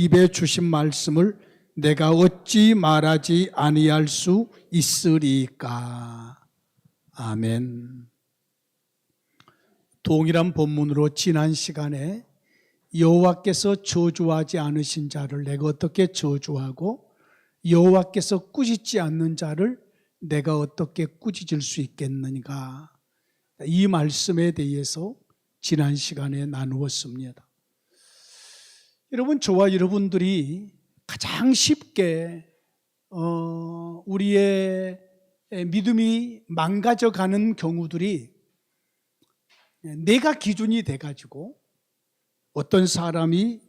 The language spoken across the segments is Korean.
입에 주신 말씀을 내가 어찌 말하지 아니할 수 있으리까. 아멘. 동일한 본문으로 지난 시간에 여호와께서 저주하지 않으신 자를 내가 어떻게 저주하고 여호와께서 꾸짖지 않는 자를 내가 어떻게 꾸짖을 수 있겠는가, 이 말씀에 대해서 지난 시간에 나누었습니다. 여러분, 저와 여러분들이 가장 쉽게 우리의 믿음이 망가져가는 경우들이 내가 기준이 돼가지고 어떤 사람이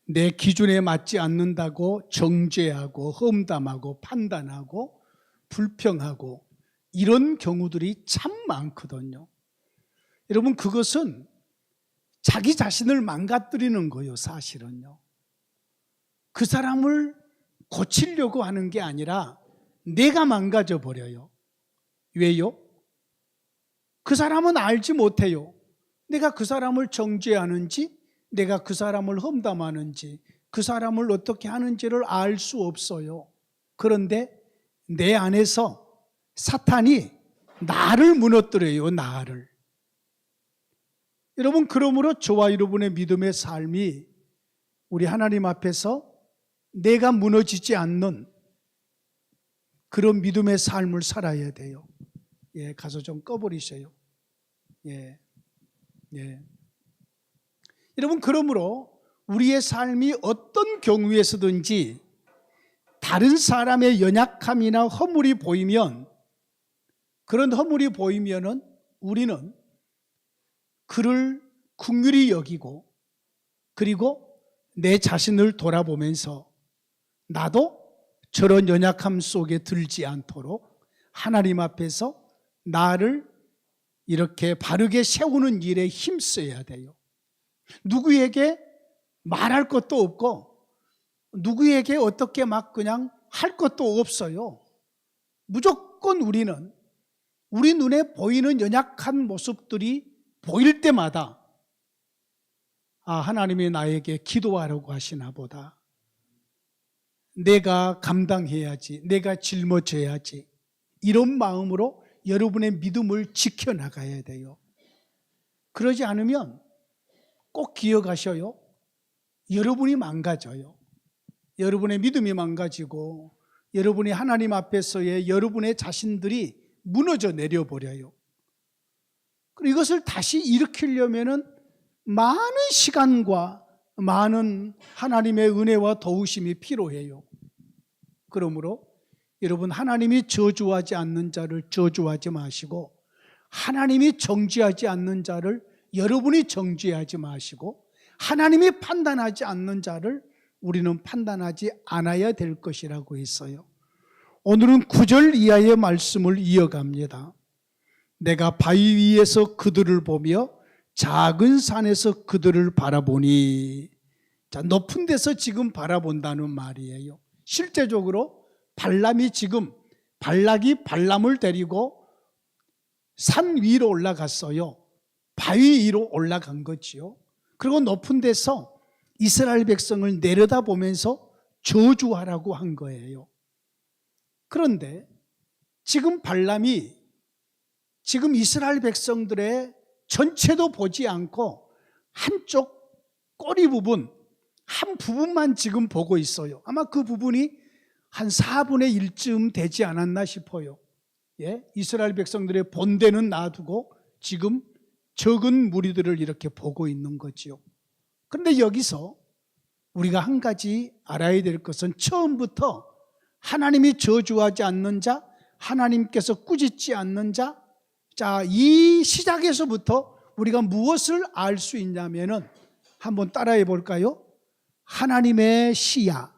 내 기준에 맞지 않는다고 정죄하고 험담하고 판단하고 불평하고 이런 경우들이 참 많거든요. 여러분, 그것은 자기 자신을 망가뜨리는 거예요. 사실은요, 그 사람을 고치려고 하는 게 아니라 내가 망가져 버려요. 왜요? 그 사람은 알지 못해요. 내가 그 사람을 정죄하는지, 내가 그 사람을 험담하는지, 그 사람을 어떻게 하는지를 알 수 없어요. 그런데 내 안에서 사탄이 나를 무너뜨려요. 나를. 여러분, 그러므로 저와 여러분의 믿음의 삶이 우리 하나님 앞에서 내가 무너지지 않는 그런 믿음의 삶을 살아야 돼요. 예, 가서 좀 꺼버리세요. 예. 여러분, 그러므로 우리의 삶이 어떤 경우에서든지 다른 사람의 연약함이나 허물이 보이면, 그런 허물이 보이면은 우리는 그를 긍휼히 여기고, 그리고 내 자신을 돌아보면서 나도 저런 연약함 속에 들지 않도록 하나님 앞에서 나를 이렇게 바르게 세우는 일에 힘써야 돼요. 누구에게 말할 것도 없고 누구에게 어떻게 막 그냥 할 것도 없어요. 무조건 우리는 우리 눈에 보이는 연약한 모습들이 보일 때마다 하나님이 나에게 기도하라고 하시나 보다, 내가 감당해야지, 내가 짊어져야지, 이런 마음으로 여러분의 믿음을 지켜나가야 돼요. 그러지 않으면 꼭 기억하셔요. 여러분이 망가져요. 여러분의 믿음이 망가지고 여러분이 하나님 앞에서의 여러분의 자신들이 무너져 내려버려요. 그리고 이것을 다시 일으키려면 많은 시간과 많은 하나님의 은혜와 도우심이 필요해요. 그러므로 여러분, 하나님이 저주하지 않는 자를 저주하지 마시고, 하나님이 정죄하지 않는 자를 여러분이 정죄하지 마시고, 하나님이 판단하지 않는 자를 우리는 판단하지 않아야 될 것이라고 했어요. 오늘은 9절 이하의 말씀을 이어갑니다. 내가 바위 위에서 그들을 보며 작은 산에서 그들을 바라보니. 자, 높은 데서 지금 바라본다는 말이에요. 실제적으로 발람이 지금, 발락이 발람을 데리고 산 위로 올라갔어요. 바위 위로 올라간 거지요. 그리고 높은 데서 이스라엘 백성을 내려다보면서 저주하라고 한 거예요. 그런데 지금 발람이 지금 이스라엘 백성들의 전체도 보지 않고 한쪽 꼬리 부분, 한 부분만 지금 보고 있어요. 아마 그 부분이 한 4분의 1쯤 되지 않았나 싶어요. 예? 이스라엘 백성들의 본대는 놔두고 지금 적은 무리들을 이렇게 보고 있는 거지요. 그런데 여기서 우리가 한 가지 알아야 될 것은, 처음부터 하나님이 저주하지 않는 자, 하나님께서 꾸짖지 않는 자, 자, 이 시작에서부터 우리가 무엇을 알 수 있냐면은, 한번 따라해 볼까요? 하나님의 시야,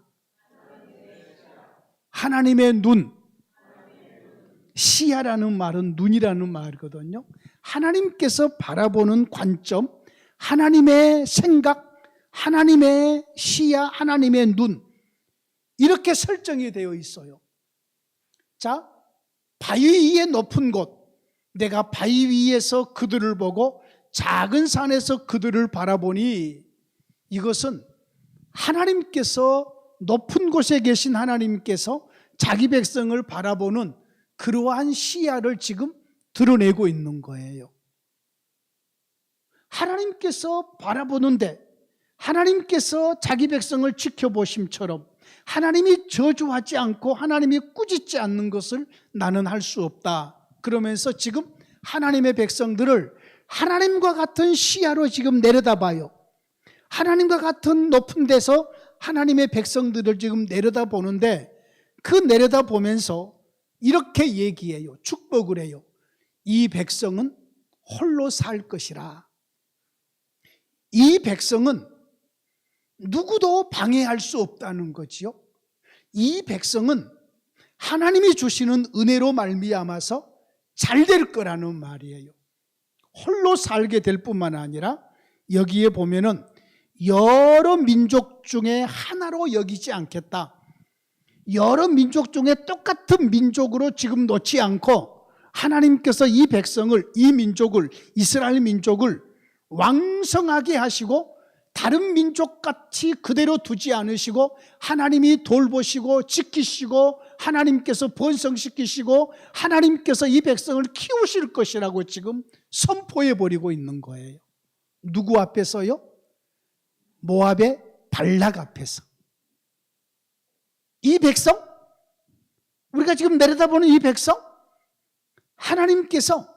하나님의 눈. 시야라는 말은 눈이라는 말이거든요. 하나님께서 바라보는 관점, 하나님의 생각, 하나님의 시야, 하나님의 눈, 이렇게 설정이 되어 있어요. 자, 바위 위에 높은 곳, 내가 바위 위에서 그들을 보고 작은 산에서 그들을 바라보니, 이것은 하나님께서, 높은 곳에 계신 하나님께서 자기 백성을 바라보는 그러한 시야를 지금 드러내고 있는 거예요. 하나님께서 바라보는데, 하나님께서 자기 백성을 지켜보심처럼 하나님이 저주하지 않고 하나님이 꾸짖지 않는 것을 나는 할 수 없다. 그러면서 지금 하나님의 백성들을 하나님과 같은 시야로 지금 내려다봐요. 하나님과 같은 높은 데서 하나님의 백성들을 지금 내려다보는데, 그 내려다보면서 이렇게 얘기해요. 축복을 해요. 이 백성은 홀로 살 것이라. 이 백성은 누구도 방해할 수 없다는 거지요. 이 백성은 하나님이 주시는 은혜로 말미암아서 잘 될 거라는 말이에요. 홀로 살게 될 뿐만 아니라 여기에 보면은 여러 민족 중에 하나로 여기지 않겠다. 여러 민족 중에 똑같은 민족으로 지금 놓지 않고 하나님께서 이 백성을, 이 민족을, 이스라엘 민족을 왕성하게 하시고 다른 민족같이 그대로 두지 않으시고 하나님이 돌보시고 지키시고 하나님께서 번성시키시고 하나님께서 이 백성을 키우실 것이라고 지금 선포해 버리고 있는 거예요. 누구 앞에서요? 모압의 발락 앞에서. 이 백성, 우리가 지금 내려다보는 이 백성, 하나님께서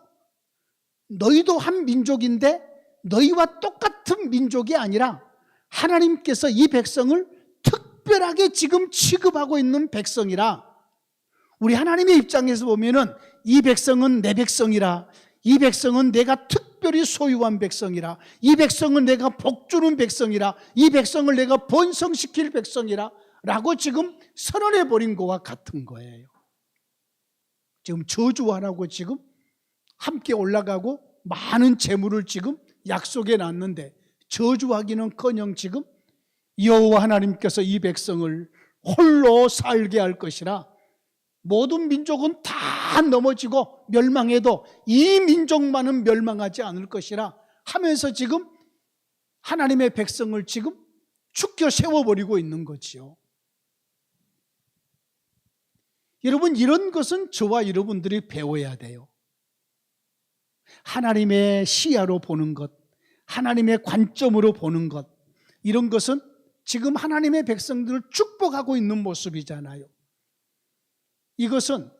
너희도 한 민족인데 너희와 똑같은 민족이 아니라 하나님께서 이 백성을 특별하게 지금 취급하고 있는 백성이라. 우리 하나님의 입장에서 보면은 이 백성은 내 백성이라, 이 백성은 내가 특별히 소유한 백성이라, 이 백성은 내가 복주는 백성이라, 이 백성을 내가 번성시킬 백성이라 라고 지금 선언해 버린 것과 같은 거예요. 지금 저주하라고 지금 함께 올라가고 많은 재물을 지금 약속해 놨는데 저주하기는커녕 지금 여호와 하나님께서 이 백성을 홀로 살게 할 것이라, 모든 민족은 다 넘어지고 멸망해도 이 민족만은 멸망하지 않을 것이라 하면서 지금 하나님의 백성을 지금 축켜 세워버리고 있는 거지요. 여러분, 이런 것은 저와 여러분들이 배워야 돼요. 하나님의 시야로 보는 것, 하나님의 관점으로 보는 것, 이런 것은 지금 하나님의 백성들을 축복하고 있는 모습이잖아요. 이것은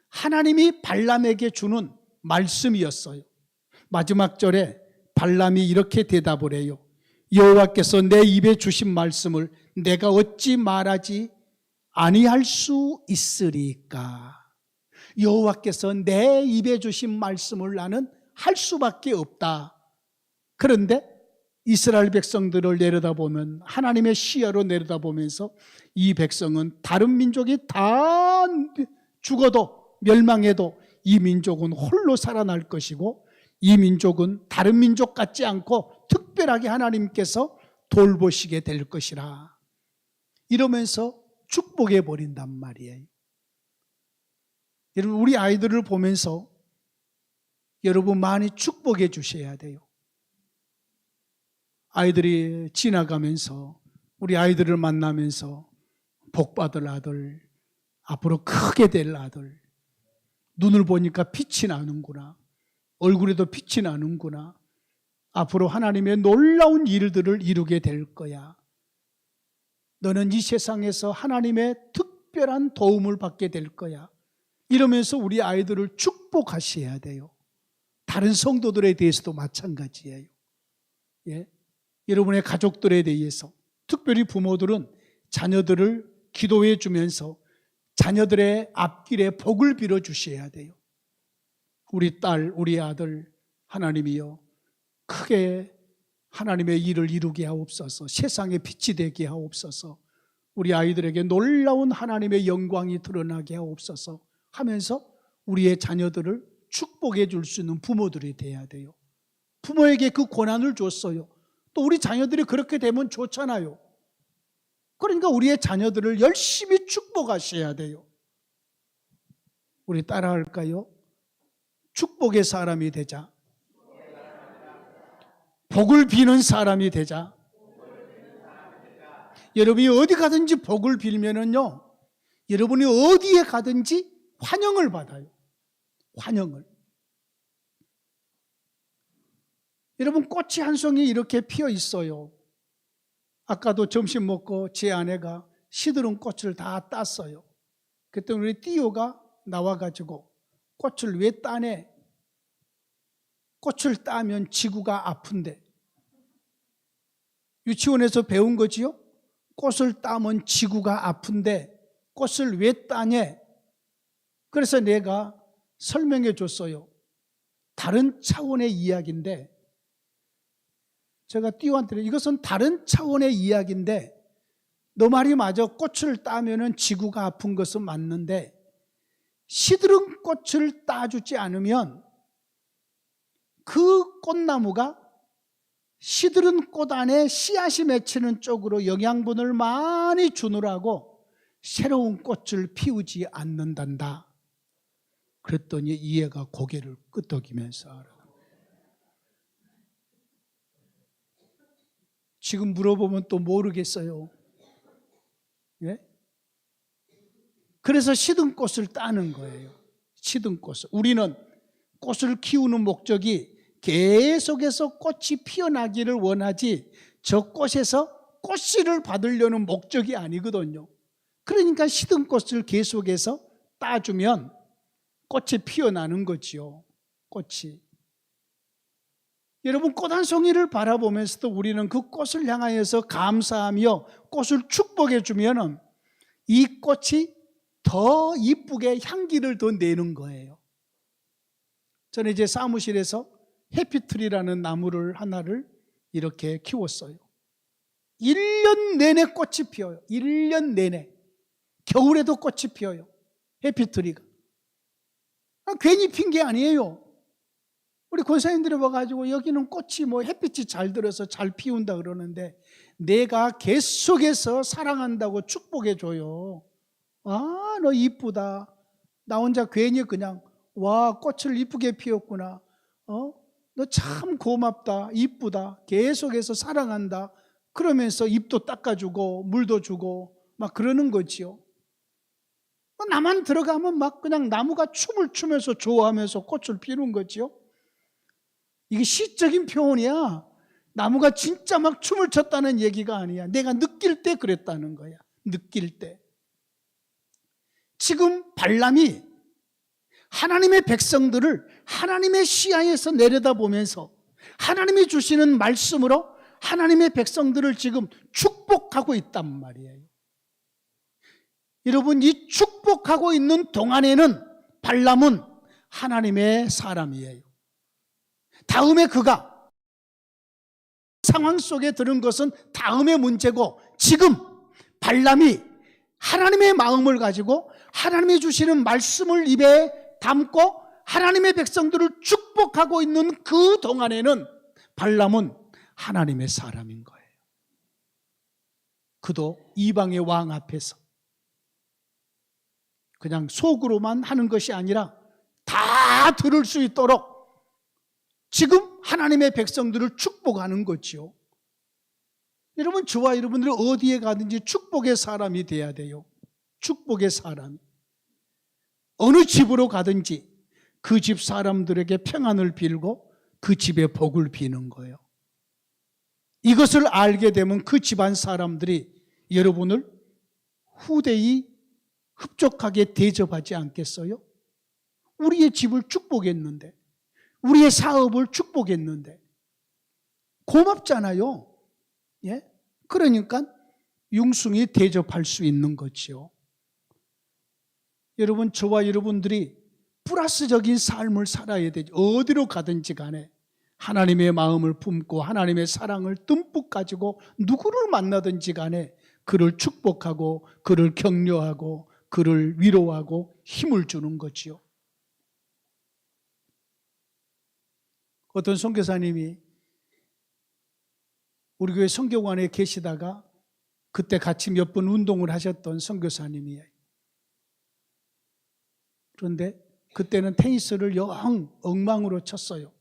하나님이 발람에게 주는 말씀이었어요. 마지막 절에 발람이 이렇게 대답을 해요. 여호와께서 내 입에 주신 말씀을 내가 어찌 말하지 아니할 수 있으리까. 여호와께서 내 입에 주신 말씀을 나는 할 수밖에 없다. 그런데 이스라엘 백성들을 내려다보면, 하나님의 시야로 내려다보면서 이 백성은 다른 민족이 다 죽어도 멸망해도 이 민족은 홀로 살아날 것이고, 이 민족은 다른 민족 같지 않고 특별하게 하나님께서 돌보시게 될 것이라, 이러면서 축복해 버린단 말이에요. 여러분, 우리 아이들을 보면서 여러분 많이 축복해 주셔야 돼요. 아이들이 지나가면서, 우리 아이들을 만나면서 복받을 아들, 앞으로 크게 될 아들, 눈을 보니까 빛이 나는구나, 얼굴에도 빛이 나는구나, 앞으로 하나님의 놀라운 일들을 이루게 될 거야, 너는 이 세상에서 하나님의 특별한 도움을 받게 될 거야, 이러면서 우리 아이들을 축복하셔야 돼요. 다른 성도들에 대해서도 마찬가지예요. 예? 여러분의 가족들에 대해서, 특별히 부모들은 자녀들을 기도해 주면서 자녀들의 앞길에 복을 빌어 주셔야 돼요. 우리 딸, 우리 아들, 하나님이여 크게 하나님의 일을 이루게 하옵소서, 세상에 빛이 되게 하옵소서, 우리 아이들에게 놀라운 하나님의 영광이 드러나게 하옵소서 하면서 우리의 자녀들을 축복해 줄 수 있는 부모들이 돼야 돼요. 부모에게 그 권한을 줬어요. 또 우리 자녀들이 그렇게 되면 좋잖아요. 그러니까 우리의 자녀들을 열심히 축복하셔야 돼요. 우리 따라할까요? 축복의 사람이 되자. 복을 비는 사람이 되자. 여러분이 어디 가든지 복을 빌면은요, 여러분이 어디에 가든지 환영을 받아요. 환영을. 여러분, 꽃이 한 송이 이렇게 피어 있어요. 아까도 점심 먹고 제 아내가 시드른 꽃을 다 땄어요. 그때 우리 띠오가 나와가지고 꽃을 왜 따네? 꽃을 따면 지구가 아픈데. 유치원에서 배운 거지요? 꽃을 따면 지구가 아픈데 꽃을 왜 따냐? 그래서 내가 설명해 줬어요. 다른 차원의 이야기인데, 제가 띠오한테 이것은 다른 차원의 이야기인데 너 말이 맞아. 꽃을 따면은 지구가 아픈 것은 맞는데 시드른 꽃을 따주지 않으면 그 꽃나무가 시드른 꽃 안에 씨앗이 맺히는 쪽으로 영양분을 많이 주느라고 새로운 꽃을 피우지 않는단다. 그랬더니 이 애가 고개를 끄덕이면서 알아. 지금 물어보면 또 모르겠어요. 예? 그래서 시든 꽃을 따는 거예요. 시든 꽃을. 우리는 꽃을 키우는 목적이 계속해서 꽃이 피어나기를 원하지 저 꽃에서 꽃씨를 받으려는 목적이 아니거든요. 그러니까 시든 꽃을 계속해서 따주면 꽃이 피어나는 거지요. 꽃이. 여러분, 꽃 한 송이를 바라보면서도 우리는 그 꽃을 향하여서 감사하며 꽃을 축복해 주면 이 꽃이 더 이쁘게 향기를 더 내는 거예요. 저는 이제 사무실에서 해피트리라는 나무를 하나를 이렇게 키웠어요. 1년 내내 꽃이 피어요. 1년 내내. 겨울에도 꽃이 피어요. 해피트리가. 괜히 핀 게 아니에요. 우리 권사님들이 와가지고 여기는 꽃이 뭐 햇빛이 잘 들어서 잘 피운다 그러는데 내가 계속해서 사랑한다고 축복해줘요. 아, 너 이쁘다. 나 혼자 괜히 그냥 와, 꽃을 이쁘게 피웠구나. 너 참 고맙다. 이쁘다. 계속해서 사랑한다. 그러면서 잎도 닦아주고 물도 주고 막 그러는 거지요. 나만 들어가면 막 그냥 나무가 춤을 추면서 좋아하면서 꽃을 피우는 거지요. 이게 시적인 표현이야. 나무가 진짜 막 춤을 췄다는 얘기가 아니야. 내가 느낄 때 그랬다는 거야. 느낄 때. 지금 발람이 하나님의 백성들을 하나님의 시야에서 내려다보면서 하나님이 주시는 말씀으로 하나님의 백성들을 지금 축복하고 있단 말이에요. 여러분, 이 축복하고 있는 동안에는 발람은 하나님의 사람이에요. 다음에 그가 상황 속에 들은 것은 다음의 문제고, 지금 발람이 하나님의 마음을 가지고 하나님이 주시는 말씀을 입에 담고 하나님의 백성들을 축복하고 있는 그 동안에는 발람은 하나님의 사람인 거예요. 그도 이방의 왕 앞에서 그냥 속으로만 하는 것이 아니라 다 들을 수 있도록 지금 하나님의 백성들을 축복하는 거지요. 여러분, 저와 여러분들이 어디에 가든지 축복의 사람이 돼야 돼요. 축복의 사람이. 어느 집으로 가든지 그 집 사람들에게 평안을 빌고 그 집에 복을 비는 거예요. 이것을 알게 되면 그 집안 사람들이 여러분을 후대히 흡족하게 대접하지 않겠어요? 우리의 집을 축복했는데, 우리의 사업을 축복했는데 고맙잖아요. 예? 그러니까 융숭이 대접할 수 있는 거지요. 여러분, 저와 여러분들이 플러스적인 삶을 살아야 되죠. 어디로 가든지 간에 하나님의 마음을 품고 하나님의 사랑을 듬뿍 가지고 누구를 만나든지 간에 그를 축복하고 그를 격려하고 그를 위로하고 힘을 주는 거지요. 어떤 선교사님이 우리 교회 선교관에 계시다가 그때 같이 몇 번 운동을 하셨던 선교사님이에요. 그런데 그때는 테니스를 영 엉망으로 쳤어요.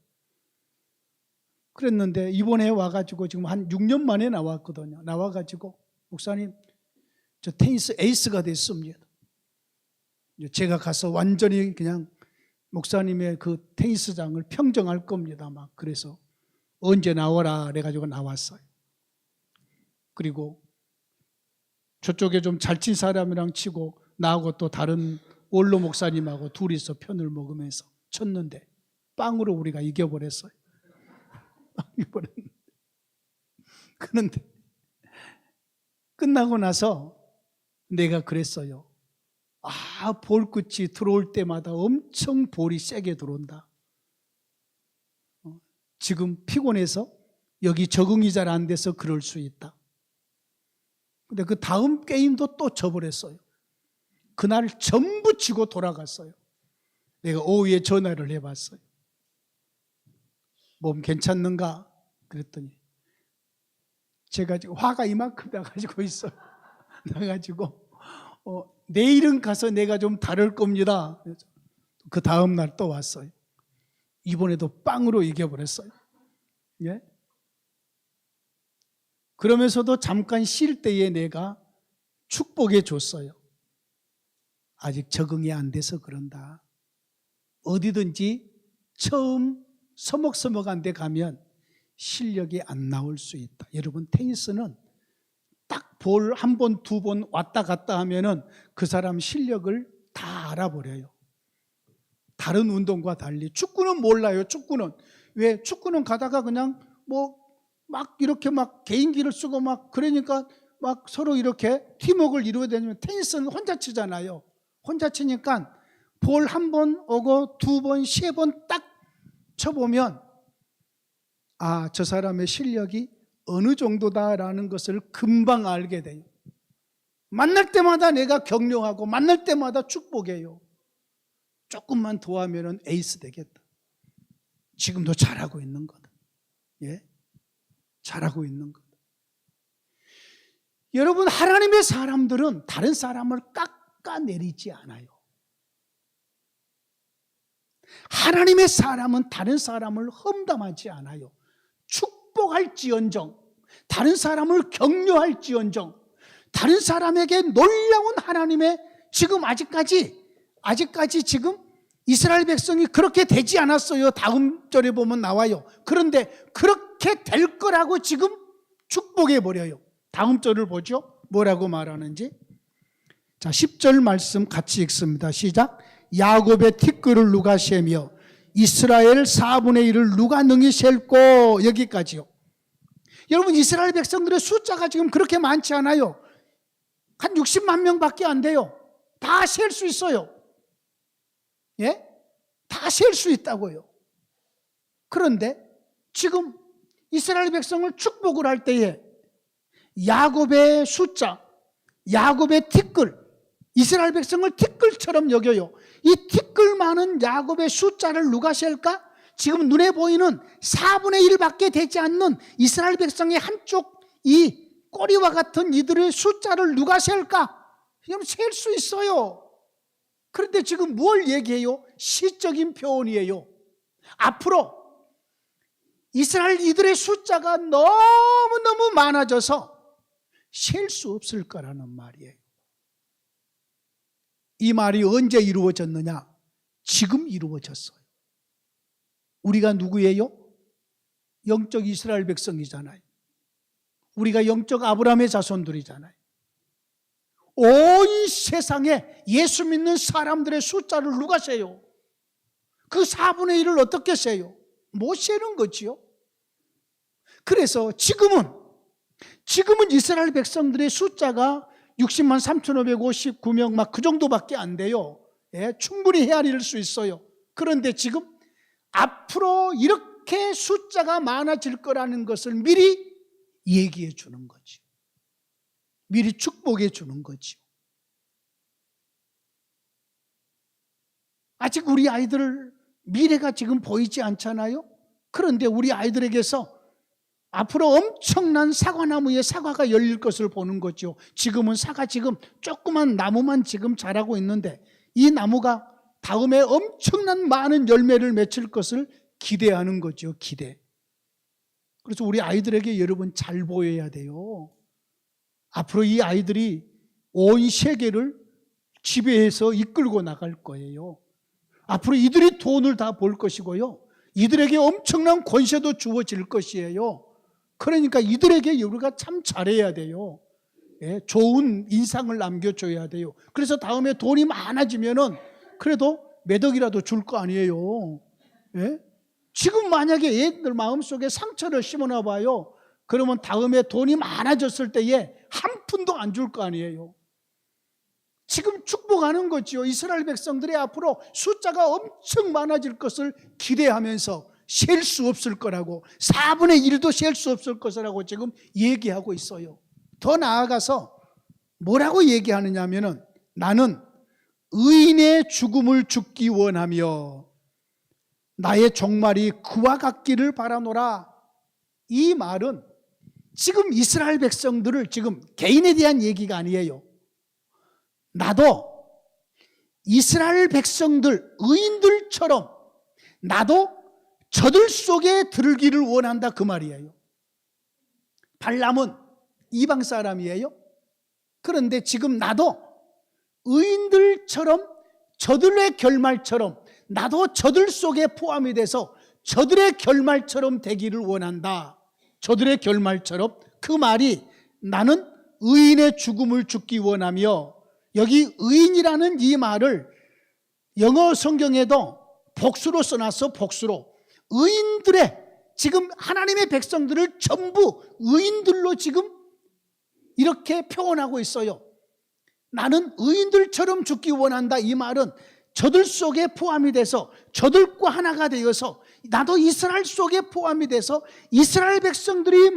그랬는데 이번에 와가지고 지금 한 6년 만에 나왔거든요. 나와가지고 목사님, 저 테니스 에이스가 됐습니다. 제가 가서 완전히 그냥 목사님의 그 테니스장을 평정할 겁니다. 막 그래서 언제 나오라 그래가지고 나왔어요. 그리고 저쪽에 좀 잘 친 사람이랑 치고 나하고 또 다른 원로 목사님하고 둘이서 편을 먹으면서 쳤는데 빵으로 우리가 이겨버렸어요. 이겨버렸는데. 그런데 끝나고 나서 내가 그랬어요. 볼 끝이 들어올 때마다 엄청 볼이 세게 들어온다. 지금 피곤해서 여기 적응이 잘 안 돼서 그럴 수 있다. 근데 그 다음 게임도 또 져버렸어요. 그날 전부 치고 돌아갔어요. 내가 오후에 전화를 해봤어요. 몸 괜찮는가? 그랬더니 제가 지금 화가 이만큼 나가지고 있어요. 나가지고 내일은 가서 내가 좀 다룰 겁니다. 그 다음 날 또 왔어요. 이번에도 빵으로 이겨버렸어요. 예? 그러면서도 잠깐 쉴 때에 내가 축복해 줬어요. 아직 적응이 안 돼서 그런다. 어디든지 처음 서먹서먹한 데 가면 실력이 안 나올 수 있다. 여러분, 테니스는 딱 볼 한 번, 두 번 왔다 갔다 하면은 그 사람 실력을 다 알아버려요. 다른 운동과 달리 축구는 몰라요. 축구는 왜? 축구는 가다가 그냥 막 이렇게 막 개인기를 쓰고 막 그러니까 막 서로 이렇게 팀워크를 이루어야 되면 테니스는 혼자 치잖아요. 혼자 치니까 볼 한 번 오고 두 번, 세 번 딱 쳐보면 저 사람의 실력이 어느 정도다라는 것을 금방 알게 돼요. 만날 때마다 내가 격려하고 만날 때마다 축복해요. 조금만 더 하면 에이스 되겠다. 지금도 잘하고 있는 거다. 예? 잘하고 있는 거다. 여러분, 하나님의 사람들은 다른 사람을 깎아내리지 않아요. 하나님의 사람은 다른 사람을 험담하지 않아요. 축복할지언정, 다른 사람을 격려할지언정, 다른 사람에게 놀라운 하나님의 지금 아직까지 지금 이스라엘 백성이 그렇게 되지 않았어요. 다음 절에 보면 나와요. 그런데 그렇게 될 거라고 지금 축복해 버려요. 다음 절을 보죠. 뭐라고 말하는지. 자, 10절 말씀 같이 읽습니다. 시작. 야곱의 티끌을 누가 세며 이스라엘 4분의 1을 누가 능히 셀고. 여기까지요. 여러분, 이스라엘 백성들의 숫자가 지금 그렇게 많지 않아요. 한 60만 명밖에 안 돼요. 다 셀 수 있어요. 예? 다 셀 수 있다고요. 그런데 지금 이스라엘 백성을 축복을 할 때에 야곱의 숫자, 야곱의 티끌, 이스라엘 백성을 티끌처럼 여겨요. 이 티끌 많은 야곱의 숫자를 누가 셀까? 지금 눈에 보이는 4분의 1밖에 되지 않는 이스라엘 백성의 한쪽 이 꼬리와 같은 이들의 숫자를 누가 셀까? 그냥 셀 수 있어요. 그런데 지금 뭘 얘기해요? 시적인 표현이에요. 앞으로 이스라엘 이들의 숫자가 너무너무 많아져서 셀 수 없을 거라는 말이에요. 이 말이 언제 이루어졌느냐? 지금 이루어졌어요. 우리가 누구예요? 영적 이스라엘 백성이잖아요. 우리가 영적 아브라함의 자손들이잖아요. 온 세상에 예수 믿는 사람들의 숫자를 누가 세요? 그 4분의 1을 어떻게 세요? 못 세는 거지요. 그래서 지금은 이스라엘 백성들의 숫자가 60만 3,559명 막 그 정도밖에 안 돼요. 예, 충분히 헤아릴 수 있어요. 그런데 지금 앞으로 이렇게 숫자가 많아질 거라는 것을 미리 얘기해 주는 거지. 미리 축복해 주는 거지. 아직 우리 아이들 미래가 지금 보이지 않잖아요. 그런데 우리 아이들에게서 앞으로 엄청난 사과나무에 사과가 열릴 것을 보는 거죠. 지금은 지금 조그만 나무만 지금 자라고 있는데 이 나무가 다음에 엄청난 많은 열매를 맺힐 것을 기대하는 거죠. 기대. 그래서 우리 아이들에게 여러분 잘 보여야 돼요. 앞으로 이 아이들이 온 세계를 지배해서 이끌고 나갈 거예요. 앞으로 이들이 돈을 다 벌 것이고요. 이들에게 엄청난 권세도 주어질 것이에요. 그러니까 이들에게 우리가 참 잘해야 돼요. 예, 좋은 인상을 남겨줘야 돼요. 그래서 다음에 돈이 많아지면은 그래도 몇 억이라도 줄 거 아니에요. 예? 지금 만약에 애들 마음속에 상처를 심어놔 봐요. 그러면 다음에 돈이 많아졌을 때에 한 푼도 안 줄 거 아니에요. 지금 축복하는 거죠. 이스라엘 백성들이 앞으로 숫자가 엄청 많아질 것을 기대하면서 셀 수 없을 거라고, 4분의 1도 셀 수 없을 것이라고 지금 얘기하고 있어요. 더 나아가서 뭐라고 얘기하느냐 하면은, 나는 의인의 죽음을 죽기 원하며 나의 종말이 그와 같기를 바라노라. 이 말은 지금 이스라엘 백성들을, 지금 개인에 대한 얘기가 아니에요. 나도 이스라엘 백성들, 의인들처럼 나도 저들 속에 들기를 원한다, 그 말이에요. 발람은 이방 사람이에요. 그런데 지금 나도 의인들처럼, 저들의 결말처럼 나도 저들 속에 포함이 돼서 저들의 결말처럼 되기를 원한다. 저들의 결말처럼, 그 말이 나는 의인의 죽음을 죽기 원하며, 여기 의인이라는 이 말을 영어 성경에도 복수로 써놨어. 복수로. 의인들의, 지금 하나님의 백성들을 전부 의인들로 지금 이렇게 표현하고 있어요. 나는 의인들처럼 죽기 원한다. 이 말은 저들 속에 포함이 돼서, 저들과 하나가 되어서, 나도 이스라엘 속에 포함이 돼서 이스라엘 백성들이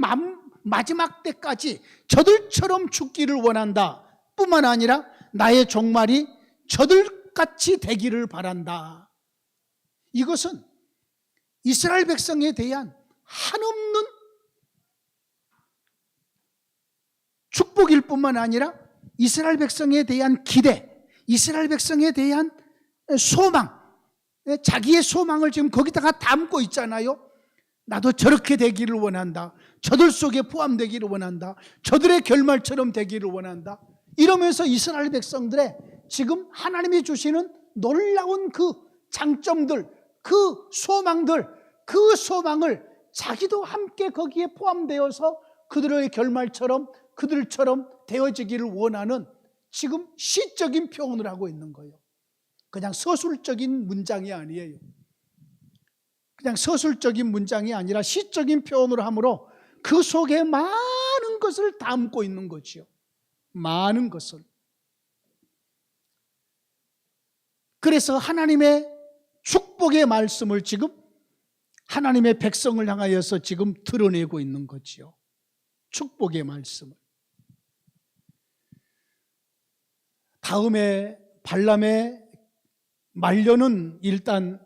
마지막 때까지 저들처럼 죽기를 원한다 뿐만 아니라 나의 종말이 저들같이 되기를 바란다. 이것은 이스라엘 백성에 대한 한없는 축복일 뿐만 아니라 이스라엘 백성에 대한 기대, 이스라엘 백성에 대한 소망, 자기의 소망을 지금 거기다가 담고 있잖아요. 나도 저렇게 되기를 원한다. 저들 속에 포함되기를 원한다. 저들의 결말처럼 되기를 원한다. 이러면서 이스라엘 백성들의 지금 하나님이 주시는 놀라운 그 장점들, 그 소망들, 그 소망을 자기도 함께 거기에 포함되어서 그들의 결말처럼, 그들처럼 되어지기를 원하는, 지금 시적인 표현을 하고 있는 거예요. 그냥 서술적인 문장이 아니에요. 그냥 서술적인 문장이 아니라 시적인 표현으로 함으로 그 속에 많은 것을 담고 있는 거지요. 많은 것을. 그래서 하나님의 축복의 말씀을 지금 하나님의 백성을 향하여서 지금 드러내고 있는 거지요. 축복의 말씀을. 다음에 발람의 말년은 일단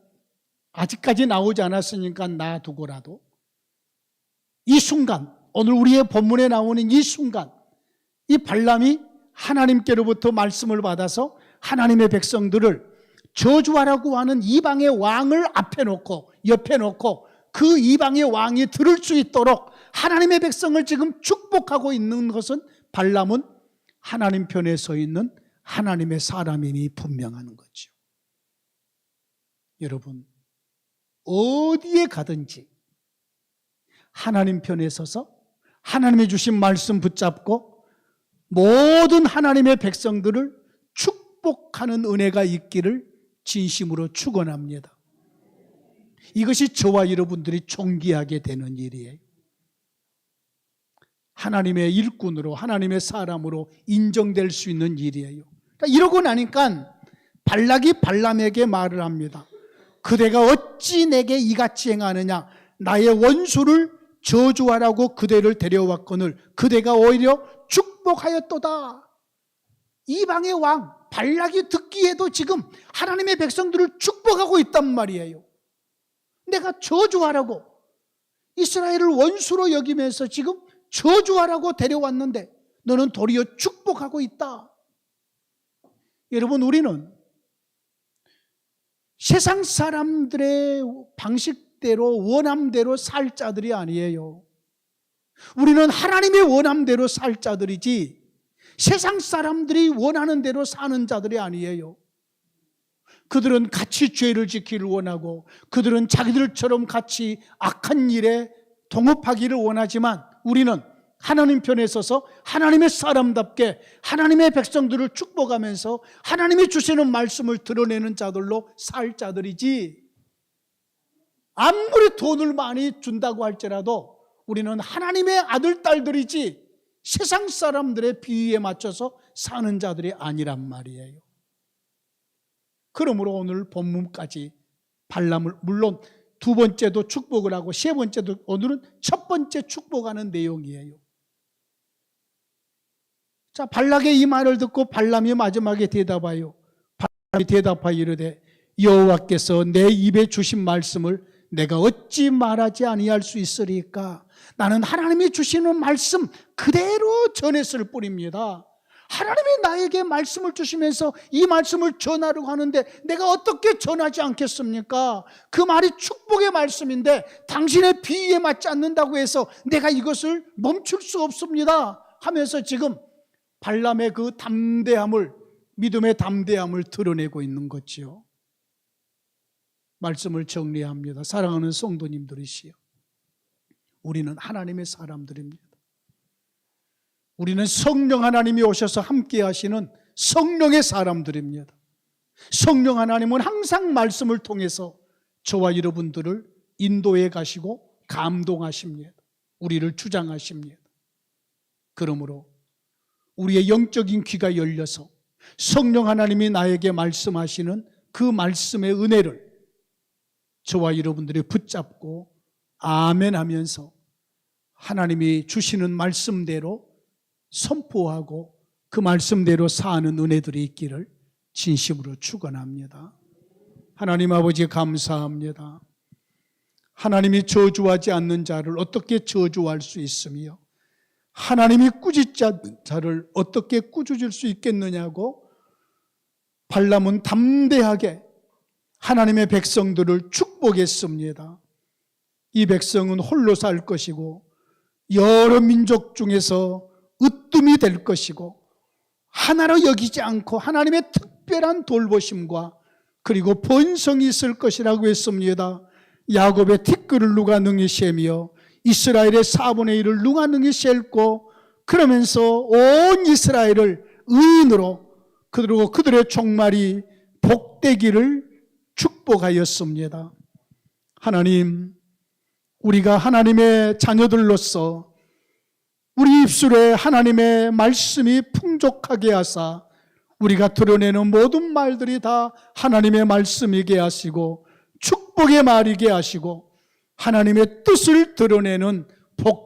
아직까지 나오지 않았으니까 놔두고라도 이 순간, 오늘 우리의 본문에 나오는 이 순간, 이 발람이 하나님께로부터 말씀을 받아서 하나님의 백성들을 저주하라고 하는 이방의 왕을 앞에 놓고, 옆에 놓고 그 이방의 왕이 들을 수 있도록 하나님의 백성을 지금 축복하고 있는 것은, 발람은 하나님 편에 서 있는 하나님의 사람임이 분명한 거죠. 여러분, 어디에 가든지 하나님 편에 서서 하나님이 주신 말씀 붙잡고 모든 하나님의 백성들을 축복하는 은혜가 있기를 진심으로 축원합니다. 이것이 저와 여러분들이 존귀하게 되는 일이에요. 하나님의 일꾼으로, 하나님의 사람으로 인정될 수 있는 일이에요. 그러니까 이러고 나니까 발락이 발람에게 말을 합니다. 그대가 어찌 내게 이같이 행하느냐. 나의 원수를 저주하라고 그대를 데려왔거늘 그대가 오히려 축복하였도다. 이방의 왕 발락이 듣기에도 지금 하나님의 백성들을 축복하고 있단 말이에요. 내가 저주하라고, 이스라엘을 원수로 여기면서 지금 저주하라고 데려왔는데 너는 도리어 축복하고 있다. 여러분, 우리는 세상 사람들의 방식대로, 원함대로 살 자들이 아니에요. 우리는 하나님의 원함대로 살 자들이지 세상 사람들이 원하는 대로 사는 자들이 아니에요. 그들은 같이 죄를 지키기를 원하고 그들은 자기들처럼 같이 악한 일에 동업하기를 원하지만 우리는 하나님 편에 서서 하나님의 사람답게 하나님의 백성들을 축복하면서 하나님이 주시는 말씀을 드러내는 자들로 살 자들이지, 아무리 돈을 많이 준다고 할지라도 우리는 하나님의 아들, 딸들이지 세상 사람들의 비위에 맞춰서 사는 자들이 아니란 말이에요. 그러므로 오늘 본문까지 발람을, 물론 두 번째도 축복을 하고 세 번째도, 오늘은 첫 번째 축복하는 내용이에요. 자, 발락의 이 말을 듣고 발람이 마지막에 대답하여, 발람이 대답하여 이르되 여호와께서 내 입에 주신 말씀을 내가 어찌 말하지 아니할 수 있으리까? 나는 하나님이 주시는 말씀 그대로 전했을 뿐입니다. 하나님이 나에게 말씀을 주시면서 이 말씀을 전하려고 하는데 내가 어떻게 전하지 않겠습니까? 그 말이 축복의 말씀인데 당신의 비위에 맞지 않는다고 해서 내가 이것을 멈출 수 없습니다 하면서 지금 발람의 그 담대함을, 믿음의 담대함을 드러내고 있는 거지요. 말씀을 정리합니다. 사랑하는 성도님들이시여, 우리는 하나님의 사람들입니다. 우리는 성령 하나님이 오셔서 함께 하시는 성령의 사람들입니다. 성령 하나님은 항상 말씀을 통해서 저와 여러분들을 인도해 가시고 감동하십니다. 우리를 주장하십니다. 그러므로 우리의 영적인 귀가 열려서 성령 하나님이 나에게 말씀하시는 그 말씀의 은혜를 저와 여러분들이 붙잡고 아멘 하면서 하나님이 주시는 말씀대로 선포하고 그 말씀대로 사는 은혜들이 있기를 진심으로 축원합니다. 하나님 아버지 감사합니다. 하나님이 저주하지 않는 자를 어떻게 저주할 수 있으며 하나님이 꾸짖지 않는 자를 어떻게 꾸짖을 수 있겠느냐고 발람은 담대하게 하나님의 백성들을 축복했습니다. 이 백성은 홀로 살 것이고 여러 민족 중에서 으뜸이 될 것이고 하나로 여기지 않고 하나님의 특별한 돌보심과 그리고 번성이 있을 것이라고 했습니다. 야곱의 티끌을 누가 능히 세며 이스라엘의 4분의 1을 누가 능히 셀고 그러면서 온 이스라엘을 의인으로 그리고 그들의 종말이 복되기를 축복하였습니다. 하나님, 우리가 하나님의 자녀들로서 우리 입술에 하나님의 말씀이 풍족하게 하사 우리가 드러내는 모든 말들이 다 하나님의 말씀이게 하시고 축복의 말이게 하시고 하나님의 뜻을 드러내는 복된